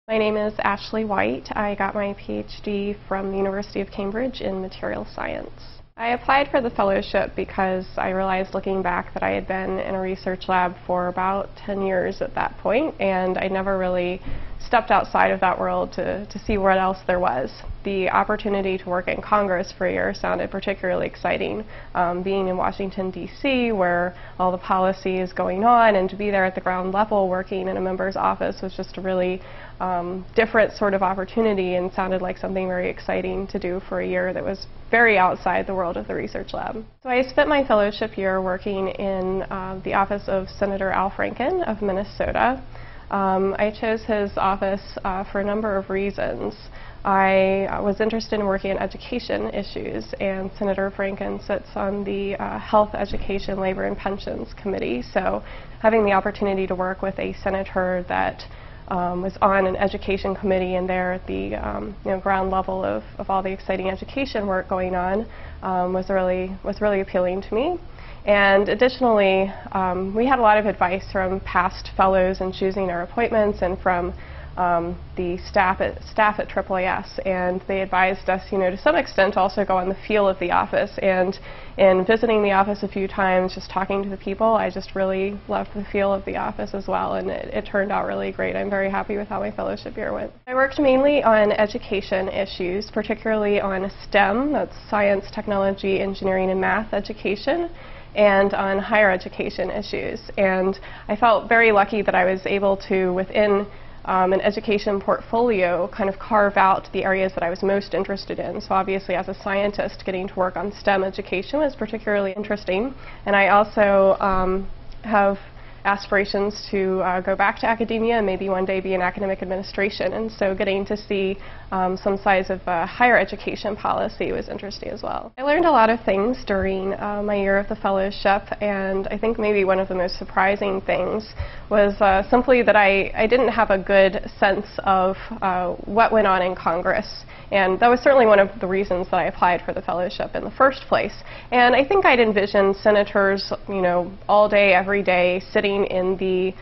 My name is Ashley White. I got my PhD from the University of Cambridge in material science. I applied for the fellowship because I realized looking back that I had been in a research lab for about 10 years at that point, and I never really stepped outside of that world to see what else there was. The opportunity to work in Congress for a year sounded particularly exciting. Being in Washington, D.C., where all the policy is going on, and to be there at the ground level working in a member's office was just a really different sort of opportunity and sounded like something very exciting to do for a year that was very outside the world of the research lab. So I spent my fellowship year working in the office of Senator Al Franken of Minnesota. I chose his office for a number of reasons. I was interested in working in education issues, and Senator Franken sits on the Health, Education, Labor, and Pensions Committee, so having the opportunity to work with a senator that was on an education committee and there at the ground level of all the exciting education work going on was really appealing to me. And additionally, we had a lot of advice from past fellows in choosing our appointments and from the staff at FellowOffice, and they advised us, to some extent also go on the feel of the office. And in visiting the office a few times, just talking to the people, I just really loved the feel of the office as well, and it turned out really great. I'm very happy with how my fellowship year went. I worked mainly on education issues, particularly on STEM, that's science, technology, engineering, and math education, and on higher education issues. And I felt very lucky that I was able to, within an education portfolio, kind of carve out the areas that I was most interested in. So obviously as a scientist, getting to work on STEM education was particularly interesting. And I also have aspirations to go back to academia and maybe one day be in academic administration. And so getting to see some sides of higher education policy was interesting as well. I learned a lot of things during my year of the fellowship, and I think maybe one of the most surprising things was simply that I didn't have a good sense of what went on in Congress. And that was certainly one of the reasons that I applied for the fellowship in the first place. And I think I'd envisioned senators, all day, every day, sitting in the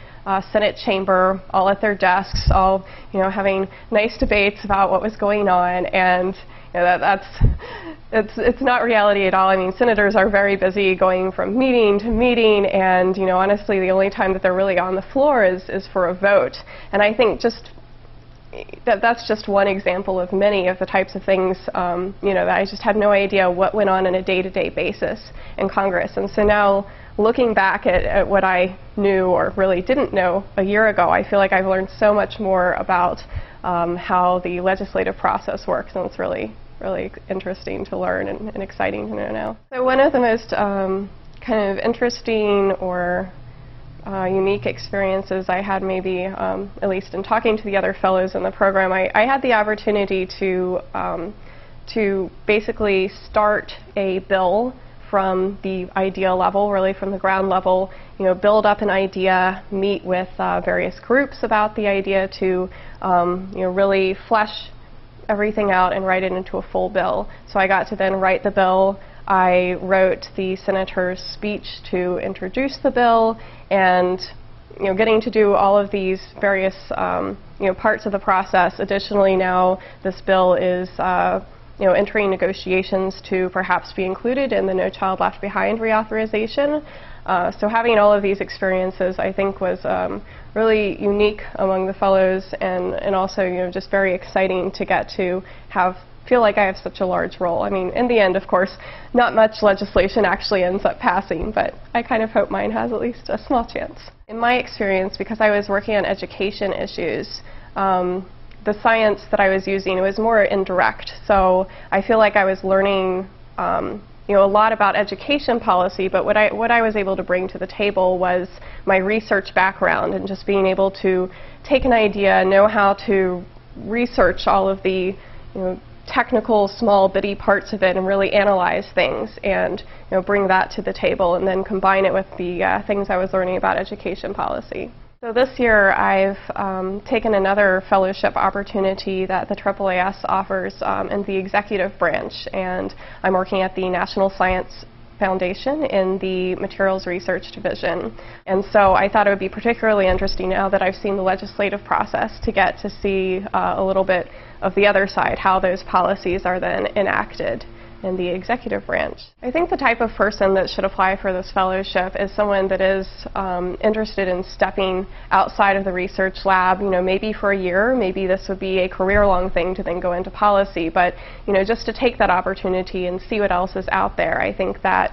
Senate chamber, all at their desks, all, having nice debates about what was going on. And it's not reality at all. I mean, senators are very busy going from meeting to meeting, and honestly, the only time that they're really on the floor is for a vote. And I think that's just one example of many of the types of things, that I just had no idea what went on a day-to-day basis in Congress. And so now, looking back at what I knew or really didn't know a year ago, I feel like I've learned so much more about how the legislative process works, and it's really interesting to learn and exciting to know now. So one of the most kind of interesting or unique experiences I had, maybe at least in talking to the other fellows in the program, I had the opportunity to basically start a bill from the idea level, really from the ground level, build up an idea, meet with various groups about the idea to really flesh everything out and write it into a full bill. So I got to then write the bill. I wrote the senator's speech to introduce the bill, and getting to do all of these various parts of the process. Additionally, now this bill is entering negotiations to perhaps be included in the No Child Left Behind reauthorization. So having all of these experiences, I think, was really unique among the fellows, and also just very exciting to get to feel like I have such a large role. I mean, in the end, of course, not much legislation actually ends up passing, but I kind of hope mine has at least a small chance. In my experience, because I was working on education issues, the science that I was using, it was more indirect. So I feel like I was learning a lot about education policy, but what I was able to bring to the table was my research background, and just being able to take an idea, know how to research all of the technical, small, bitty parts of it, and really analyze things, and bring that to the table, and then combine it with the things I was learning about education policy. So this year I've taken another fellowship opportunity that the FellowOffice offers in the executive branch, and I'm working at the National Science Foundation in the Materials Research Division. And so I thought it would be particularly interesting now that I've seen the legislative process to get to see a little bit of the other side, how those policies are then enacted in the executive branch. I think the type of person that should apply for this fellowship is someone that is interested in stepping outside of the research lab, maybe for a year. Maybe this would be a career-long thing to then go into policy, but just to take that opportunity and see what else is out there. I think that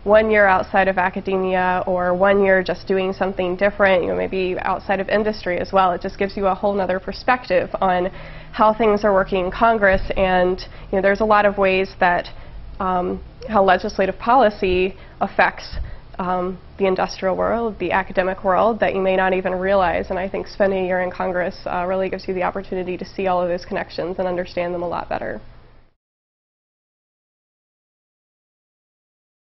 1 year outside of academia or 1 year just doing something different, maybe outside of industry as well, it just gives you a whole nother perspective on how things are working in Congress. And there's a lot of ways that how legislative policy affects the industrial world, the academic world, that you may not even realize. And I think spending a year in Congress really gives you the opportunity to see all of those connections and understand them a lot better.